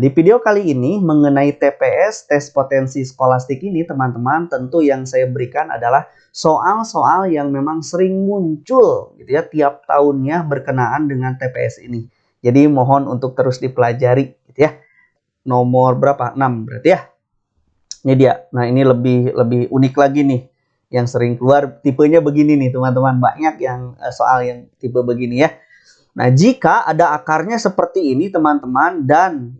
di video kali ini mengenai TPS, tes potensi skolastik ini teman-teman, tentu yang saya berikan adalah soal-soal yang memang sering muncul gitu ya tiap tahunnya berkenaan dengan TPS ini. Jadi mohon untuk terus dipelajari gitu ya. Nomor berapa? 6 berarti ya. Ini dia. Nah, ini lebih unik lagi nih. Yang sering keluar tipenya begini nih teman-teman. Banyak yang soal yang tipe begini ya. Nah, jika ada akarnya seperti ini teman-teman dan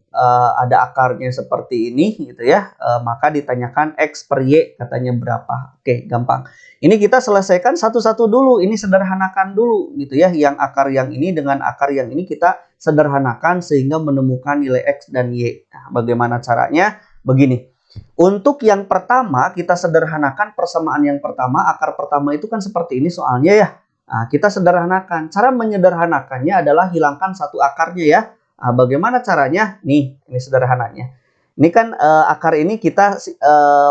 ada akarnya seperti ini gitu ya, maka ditanyakan X per Y katanya berapa. Oke, gampang. Ini kita selesaikan satu-satu dulu, ini sederhanakan dulu gitu ya. Yang akar yang ini dengan akar yang ini kita sederhanakan sehingga menemukan nilai X dan Y. Nah, bagaimana caranya? Begini. Untuk yang pertama kita sederhanakan persamaan yang pertama, akar pertama itu kan seperti ini soalnya ya. Nah, kita sederhanakan. Cara menyederhanakannya adalah hilangkan satu akarnya ya. Nah, bagaimana caranya? Nih, ini sederhananya. Ini kan akar ini kita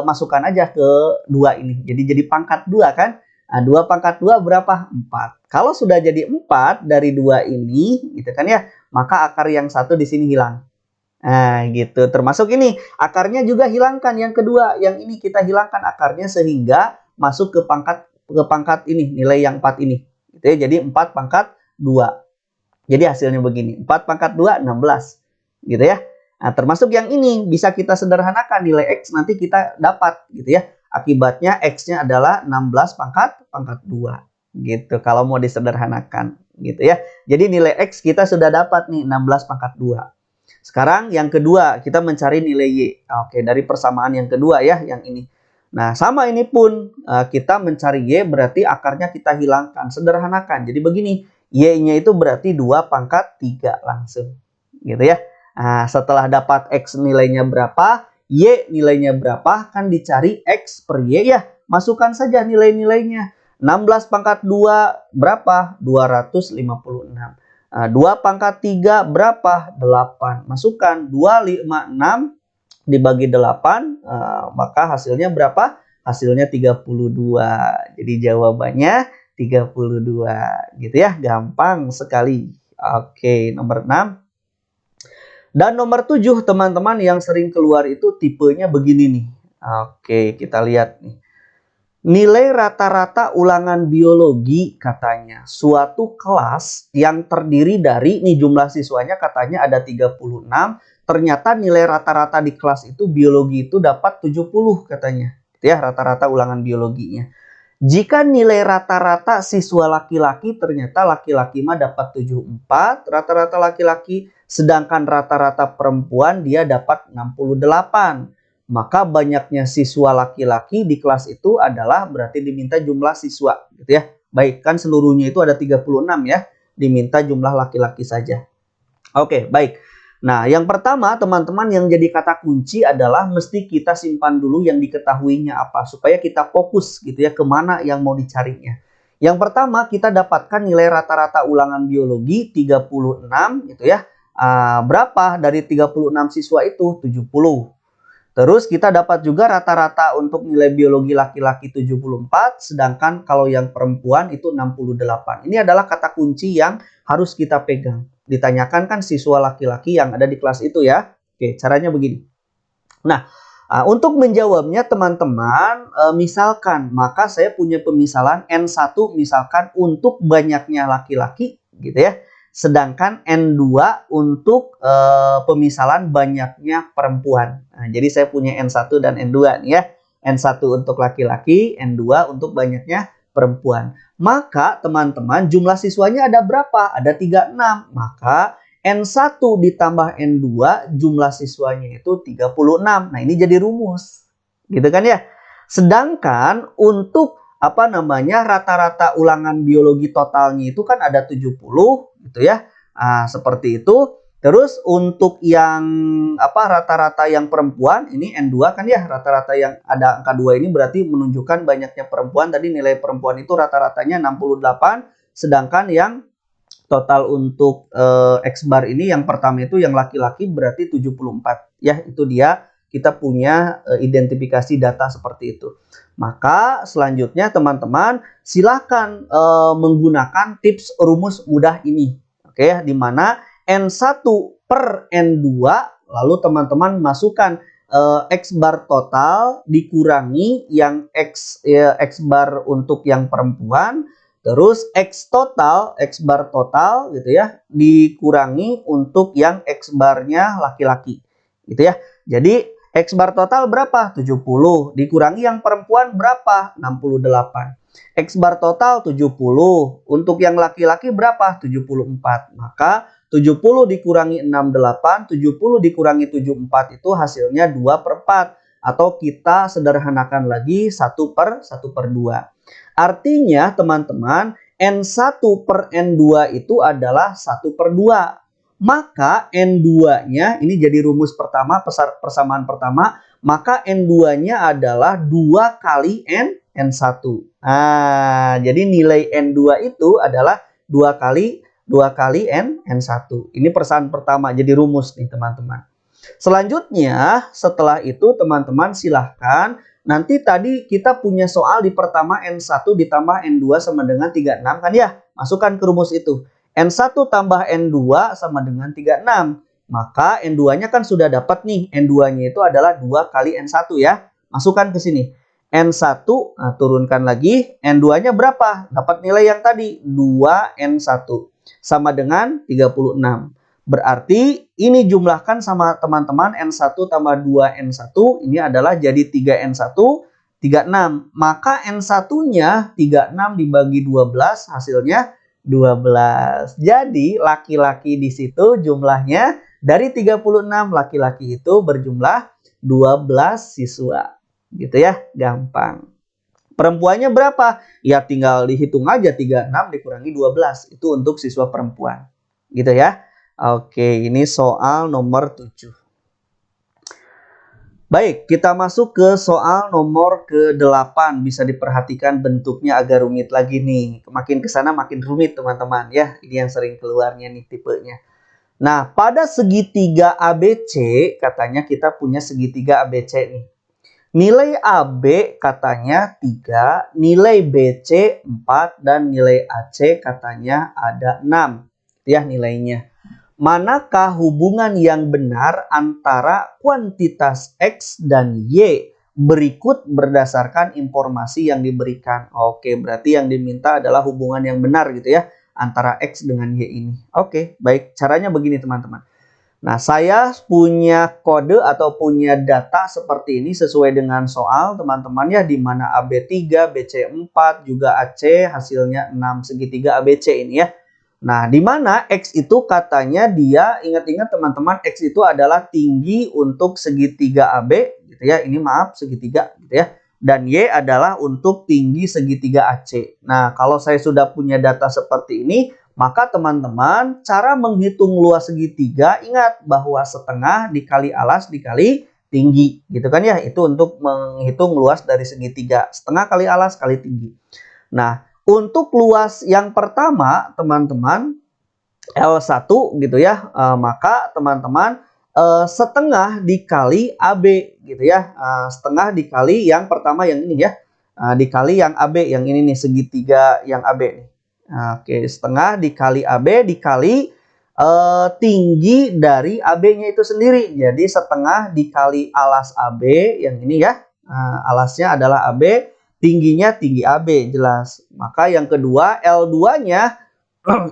masukkan aja ke 2 ini. Jadi pangkat 2 kan? Nah, 2 pangkat 2 berapa? 4. Kalau sudah jadi 4 dari 2 ini, gitu kan ya, maka akar yang satu di sini hilang. Nah, gitu. Termasuk ini, akarnya juga hilangkan yang kedua. Yang ini kita hilangkan akarnya sehingga masuk ke pangkat ini, nilai yang 4 ini. Gitu ya. Jadi 4 pangkat 2. Jadi hasilnya begini. 4 pangkat 2, 16. Gitu ya. Nah, termasuk yang ini bisa kita sederhanakan nilai X nanti kita dapat gitu ya. Akibatnya X-nya adalah 16 pangkat 2. Gitu kalau mau disederhanakan gitu ya. Jadi nilai X kita sudah dapat nih 16 pangkat 2. Sekarang yang kedua kita mencari nilai Y. Oke, dari persamaan yang kedua ya yang ini. Nah, sama ini pun kita mencari Y berarti akarnya kita hilangkan, sederhanakan. Jadi begini, Y-nya itu berarti 2 pangkat 3 langsung. Gitu ya. Nah, setelah dapat X nilainya berapa, Y nilainya berapa, kan dicari X per Y ya. Masukkan saja nilai-nilainya. 16 pangkat 2 berapa? 256. 2 pangkat 3 berapa? 8. Masukkan 256 dibagi 8, maka hasilnya berapa? Hasilnya 32. Jadi jawabannya 32 gitu ya. Gampang sekali. Oke, nomor 6. Dan nomor 7 teman-teman yang sering keluar itu tipenya begini nih. Oke, kita lihat nih. Nilai rata-rata ulangan biologi katanya. Suatu kelas yang terdiri dari, nih jumlah siswanya katanya ada 36. Ternyata nilai rata-rata di kelas itu biologi itu dapat 70 katanya. Itu ya rata-rata ulangan biologinya. Jika nilai rata-rata siswa laki-laki ternyata laki-laki mah dapat 74, rata-rata laki-laki, sedangkan rata-rata perempuan dia dapat 68. Maka banyaknya siswa laki-laki di kelas itu adalah berarti diminta jumlah siswa gitu ya. Baik, kan seluruhnya itu ada 36 ya. Diminta jumlah laki-laki saja. Oke, baik. Nah, yang pertama teman-teman yang jadi kata kunci adalah mesti kita simpan dulu yang diketahuinya apa. Supaya kita fokus gitu ya kemana yang mau dicarinya. Yang pertama kita dapatkan nilai rata-rata ulangan biologi 36 gitu ya. Berapa dari 36 siswa itu? 70. Terus kita dapat juga rata-rata untuk nilai biologi laki-laki 74. Sedangkan kalau yang perempuan itu 68. Ini adalah kata kunci yang harus kita pegang. Ditanyakan kan siswa laki-laki yang ada di kelas itu ya. Oke, caranya begini. Nah, untuk menjawabnya teman-teman, misalkan, maka saya punya pemisalan N1 misalkan untuk banyaknya laki-laki gitu ya. Sedangkan N2 untuk pemisalan banyaknya perempuan. Nah, jadi saya punya N1 dan N2 nih ya. N1 untuk laki-laki, N2 untuk banyaknya perempuan. Maka teman-teman jumlah siswanya ada berapa? Ada 36. Maka N1 ditambah N2 jumlah siswanya itu 36. Nah, ini jadi rumus. Gitu kan ya? Sedangkan untuk rata-rata ulangan biologi totalnya itu kan ada 70 gitu ya. Nah, seperti itu. Terus untuk yang rata-rata yang perempuan ini N2 kan ya, rata-rata yang ada angka 2 ini berarti menunjukkan banyaknya perempuan. Tadi nilai perempuan itu rata-ratanya 68, sedangkan yang total untuk X bar ini yang pertama itu yang laki-laki berarti 74. Ya, itu dia kita punya identifikasi data seperti itu. Maka selanjutnya teman-teman silakan menggunakan tips rumus mudah ini. Oke, di mana N1 per N2 Lalu teman-teman masukkan X bar total dikurangi yang X bar untuk yang perempuan, terus X bar total gitu ya, dikurangi untuk yang X barnya laki-laki. Gitu ya. Jadi X bar total berapa? 70. Dikurangi yang perempuan berapa? 68. X bar total 70. Untuk yang laki-laki berapa? 74. Maka 70 dikurangi 68, 70 dikurangi 74 itu hasilnya 2/4. Atau kita sederhanakan lagi 1/2. Artinya teman-teman, N1 per N2 itu adalah 1/2. Maka N2-nya, ini jadi rumus pertama, persamaan pertama, maka N2-nya adalah 2 kali N1. Nah, jadi nilai N2 itu adalah 2 kali N1. Ini persamaan pertama, jadi rumus nih teman-teman. Selanjutnya, setelah itu teman-teman silahkan, nanti tadi kita punya soal di pertama N1 ditambah N2 sama dengan 36 kan ya? Masukkan ke rumus itu. N1 tambah N2 sama dengan 36. Maka N2-nya kan sudah dapat nih. N2-nya itu adalah 2 kali N1 ya. Masukkan ke sini. N1, nah, turunkan lagi. N2-nya berapa? Dapat nilai yang tadi. 2N1. Sama dengan 36. Berarti ini jumlahkan sama teman-teman. N1 tambah 2N1. Ini adalah jadi 3N1. 36. Maka N1-nya 36 dibagi 12 hasilnya 12. Jadi laki-laki di situ jumlahnya dari 36 laki-laki itu berjumlah 12 siswa. Gitu ya, gampang. Perempuannya berapa? Ya tinggal dihitung aja 36 dikurangi 12. Itu untuk siswa perempuan. Gitu ya. Oke, ini soal nomor 7. Baik, kita masuk ke soal nomor ke-8. Bisa diperhatikan bentuknya agak rumit lagi nih. Makin ke sana makin rumit teman-teman ya. Ini yang sering keluarnya nih tipenya. Nah, pada segitiga ABC katanya kita punya segitiga ABC nih. Nilai AB katanya 3, nilai BC 4, dan nilai AC katanya ada 6. Ya nilainya. Manakah hubungan yang benar antara kuantitas X dan Y berikut berdasarkan informasi yang diberikan? Oke, berarti yang diminta adalah hubungan yang benar gitu ya, antara X dengan Y ini. Oke, baik. Caranya begini teman-teman. Nah, saya punya kode atau punya data seperti ini sesuai dengan soal teman-teman ya, di mana AB 3, BC 4, juga AC hasilnya 6 segitiga ABC ini ya. Nah, di mana X itu katanya dia, ingat-ingat teman-teman, X itu adalah tinggi untuk segitiga AB, gitu ya. Ini maaf, segitiga, gitu ya. Dan Y adalah untuk tinggi segitiga AC. Nah, kalau saya sudah punya data seperti ini, maka teman-teman, cara menghitung luas segitiga, ingat bahwa setengah dikali alas dikali tinggi, gitu kan ya. Itu untuk menghitung luas dari segitiga. Setengah kali alas kali tinggi. Nah, untuk luas yang pertama, teman-teman, L1 gitu ya, maka teman-teman setengah dikali AB gitu ya, setengah dikali yang pertama yang ini ya, dikali yang AB yang ini nih, segitiga yang AB nih. Oke, setengah dikali AB dikali tinggi dari AB-nya itu sendiri. Jadi setengah dikali alas AB yang ini ya, alasnya adalah AB. Tingginya tinggi AB, jelas. Maka yang kedua, L2-nya,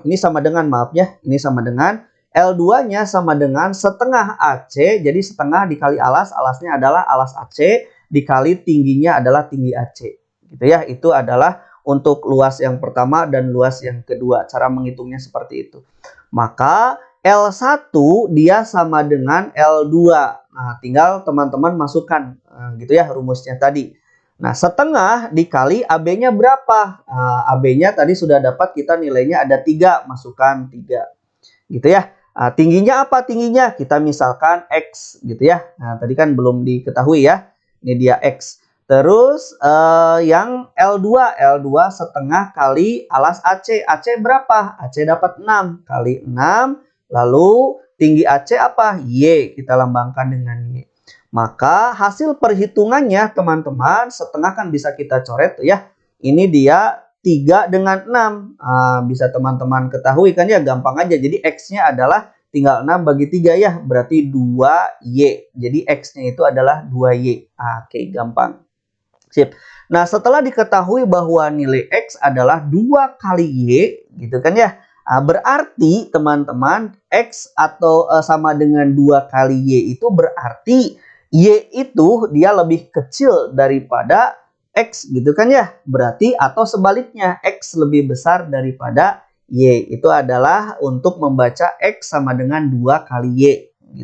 ini sama dengan, maaf ya, ini sama dengan, L2-nya sama dengan setengah AC, jadi setengah dikali alas, alasnya adalah alas AC, dikali tingginya adalah tinggi AC. Gitu ya, itu adalah untuk luas yang pertama dan luas yang kedua. Cara menghitungnya seperti itu. Maka L1 dia sama dengan L2. Nah, tinggal teman-teman masukkan, gitu ya, rumusnya tadi. Nah, setengah dikali AB-nya berapa? AB-nya tadi sudah dapat, kita nilainya ada 3, masukkan 3. Gitu ya. Tingginya apa tingginya? Kita misalkan X gitu ya. Nah, tadi kan belum diketahui ya. Ini dia X. Terus yang L2 setengah kali alas AC. AC berapa? AC dapat 6 kali 6. Lalu tinggi AC apa? Y. Kita lambangkan dengan Y. Maka hasil perhitungannya teman-teman, setengah kan bisa kita coret ya. Ini dia 3 dengan 6. Bisa teman-teman ketahui kan ya, gampang aja. Jadi X-nya adalah tinggal 6 bagi 3 ya, berarti 2Y. Jadi X-nya itu adalah 2Y. Oke, gampang. Sip. Nah, setelah diketahui bahwa nilai X adalah 2 kali Y, gitu kan ya. Berarti teman-teman X atau sama dengan 2 kali Y itu berarti Y itu dia lebih kecil daripada X gitu kan ya. Berarti atau sebaliknya X lebih besar daripada Y. Itu adalah untuk membaca X sama dengan 2 kali Y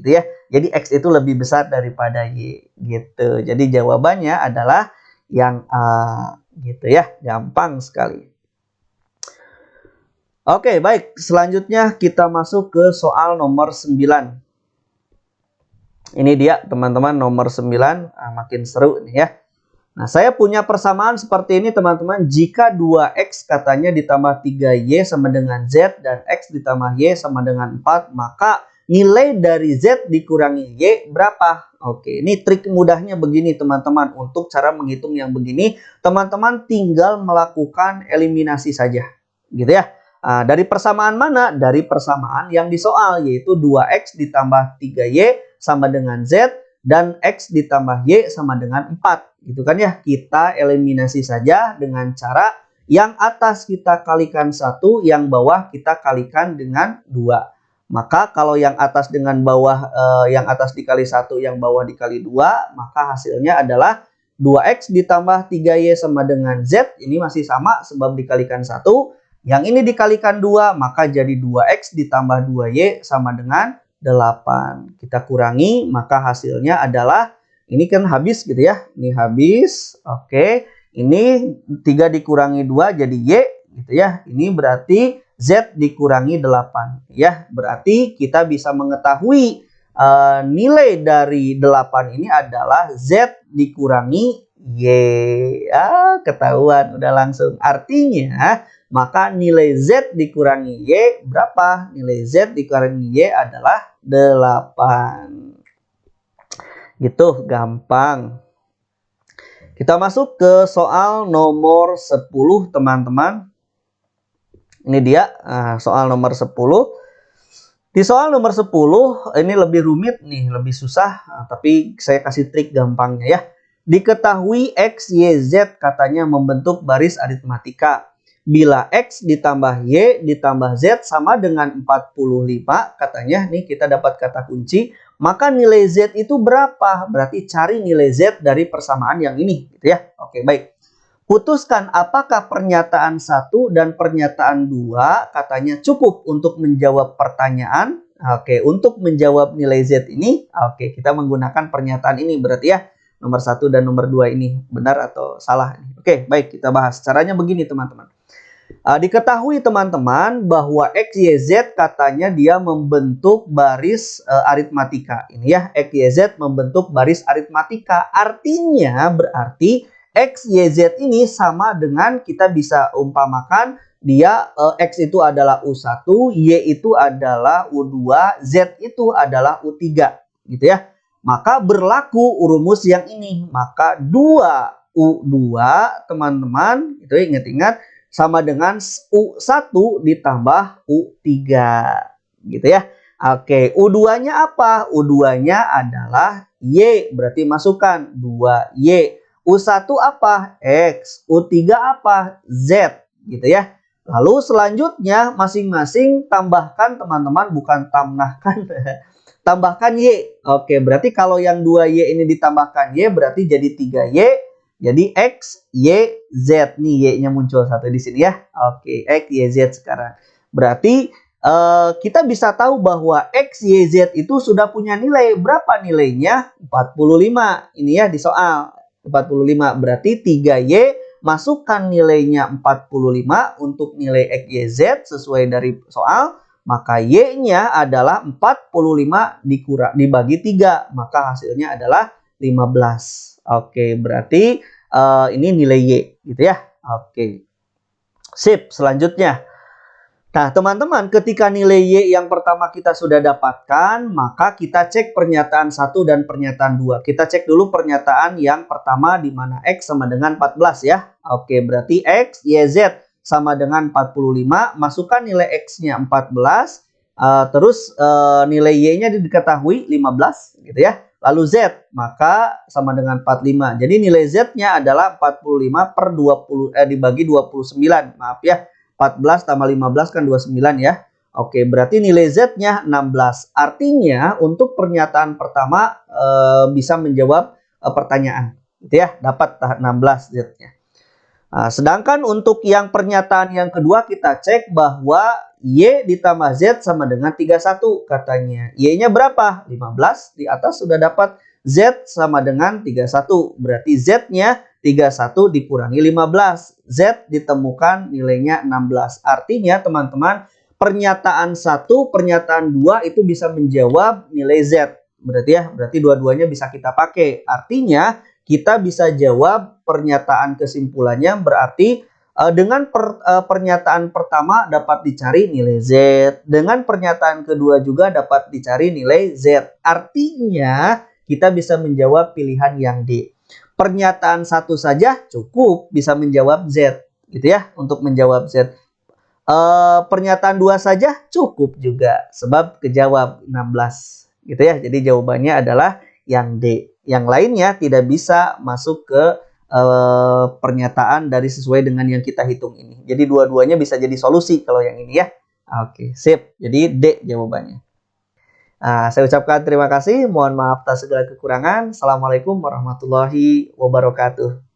gitu ya. Jadi X itu lebih besar daripada Y gitu. Jadi jawabannya adalah yang A gitu ya. Gampang sekali. Oke, baik. Selanjutnya kita masuk ke soal nomor 9. Ini dia teman-teman nomor 9. Makin seru nih ya. Nah, saya punya persamaan seperti ini teman-teman. Jika 2X katanya ditambah 3Y sama dengan Z dan X ditambah Y sama dengan 4, maka nilai dari Z dikurangi Y berapa? Oke, ini trik mudahnya begini teman-teman. Untuk cara menghitung yang begini, teman-teman tinggal melakukan eliminasi saja. Gitu ya. Dari persamaan mana? Dari persamaan yang di soal, yaitu 2X ditambah 3Y sama dengan Z dan X ditambah Y sama dengan 4. Gitu kan ya. Kita eliminasi saja dengan cara yang atas kita kalikan 1, yang bawah kita kalikan dengan 2. Maka kalau yang atas dengan bawah, yang atas dikali 1, yang bawah dikali 2, maka hasilnya adalah 2X ditambah 3Y sama dengan Z. Ini masih sama sebab dikalikan 1. Yang ini dikalikan 2, maka jadi 2X ditambah 2Y sama dengan 8. Kita kurangi, maka hasilnya adalah, ini kan habis gitu ya. Ini habis, oke. Ini 3 dikurangi 2 jadi Y gitu ya. Ini berarti Z dikurangi 8. Ya, berarti kita bisa mengetahui nilai dari 8 ini adalah Z dikurangi Y. Ketahuan udah langsung. Artinya maka nilai Z dikurangi Y berapa? Nilai Z dikurangi Y adalah 8. Gitu, gampang. Kita masuk ke soal nomor 10 teman-teman. Ini dia soal nomor 10. Di soal nomor 10 ini lebih rumit nih, lebih susah. Tapi saya kasih trik gampangnya ya. Diketahui X, Y, Z katanya membentuk baris aritmatika. Bila X ditambah Y ditambah Z sama dengan 45, katanya nih kita dapat kata kunci, maka nilai Z itu berapa? Berarti cari nilai Z dari persamaan yang ini gitu ya. Oke, baik. Putuskan apakah pernyataan 1 dan pernyataan 2 katanya cukup untuk menjawab pertanyaan. Oke, untuk menjawab nilai Z ini, oke, kita menggunakan pernyataan ini berarti ya. Nomor 1 dan nomor 2 ini benar atau salah. Oke, baik, kita bahas. Caranya begini teman-teman. Diketahui teman-teman bahwa X, Y, Z katanya dia membentuk baris aritmatika. Ini ya, X, Y, Z membentuk baris aritmatika. Artinya berarti X, Y, Z ini sama dengan, kita bisa umpamakan dia X itu adalah U1, Y itu adalah U2, Z itu adalah U3. Gitu ya. Maka berlaku rumus yang ini. Maka 2U2 teman-teman, itu ingat-ingat, sama dengan U1 ditambah U3. Gitu ya. Oke, U2-nya apa? U2-nya adalah Y. Berarti masukkan 2Y. U1 apa? X. U3 apa? Z. Gitu ya. Lalu selanjutnya masing-masing tambahkan teman-teman, bukan tambahkan. Tambahkan Y. Oke, berarti kalau yang 2Y ini ditambahkan Y berarti jadi 3Y. Jadi X, Y, Z. Nih Y-nya muncul satu di sini ya. Oke, X, Y, Z sekarang. Berarti kita bisa tahu bahwa X, Y, Z itu sudah punya nilai. Berapa nilainya? 45. Ini ya di soal. 45. Berarti 3Y masukkan nilainya 45 untuk nilai X, Y, Z sesuai dari soal. Maka Y-nya adalah 45 dibagi 3. Maka hasilnya adalah 15. Oke, berarti ini nilai Y gitu ya. Oke. Sip, selanjutnya. Nah, teman-teman, ketika nilai Y yang pertama kita sudah dapatkan, maka kita cek pernyataan 1 dan pernyataan 2. Kita cek dulu pernyataan yang pertama di mana X sama dengan 14 ya. Oke, berarti X, Y, Z sama dengan 45. Masukkan nilai X-nya 14, Terus nilai Y-nya diketahui 15 gitu ya. Lalu Z maka sama dengan 45. Jadi nilai Z-nya adalah 45 per 20 dibagi 29. Maaf ya. 14 tambah 15 kan 29 ya. Oke, berarti nilai Z-nya 16. Artinya untuk pernyataan pertama bisa menjawab pertanyaan. Gitu ya, dapat 16 Z-nya. Nah, sedangkan untuk yang pernyataan yang kedua kita cek bahwa Y ditambah Z sama dengan 31 katanya. Y-nya berapa? 15. Di atas sudah dapat Z sama dengan 31. Berarti Z-nya 31 dikurangi 15. Z ditemukan nilainya 16. Artinya teman-teman, pernyataan 1, pernyataan 2 itu bisa menjawab nilai Z. Berarti dua-duanya bisa kita pakai. Artinya kita bisa jawab pernyataan kesimpulannya berarti dengan pernyataan pertama dapat dicari nilai Z. Dengan pernyataan kedua juga dapat dicari nilai Z. Artinya kita bisa menjawab pilihan yang D. Pernyataan satu saja cukup bisa menjawab Z. Gitu ya, untuk menjawab Z. Pernyataan dua saja cukup juga sebab kejawab 16. Gitu ya, jadi jawabannya adalah yang D. Yang lainnya tidak bisa masuk ke pernyataan dari sesuai dengan yang kita hitung ini. Jadi dua-duanya bisa jadi solusi kalau yang ini ya. Oke, sip. Jadi D jawabannya. Saya ucapkan terima kasih. Mohon maaf atas segala kekurangan. Assalamualaikum warahmatullahi wabarakatuh.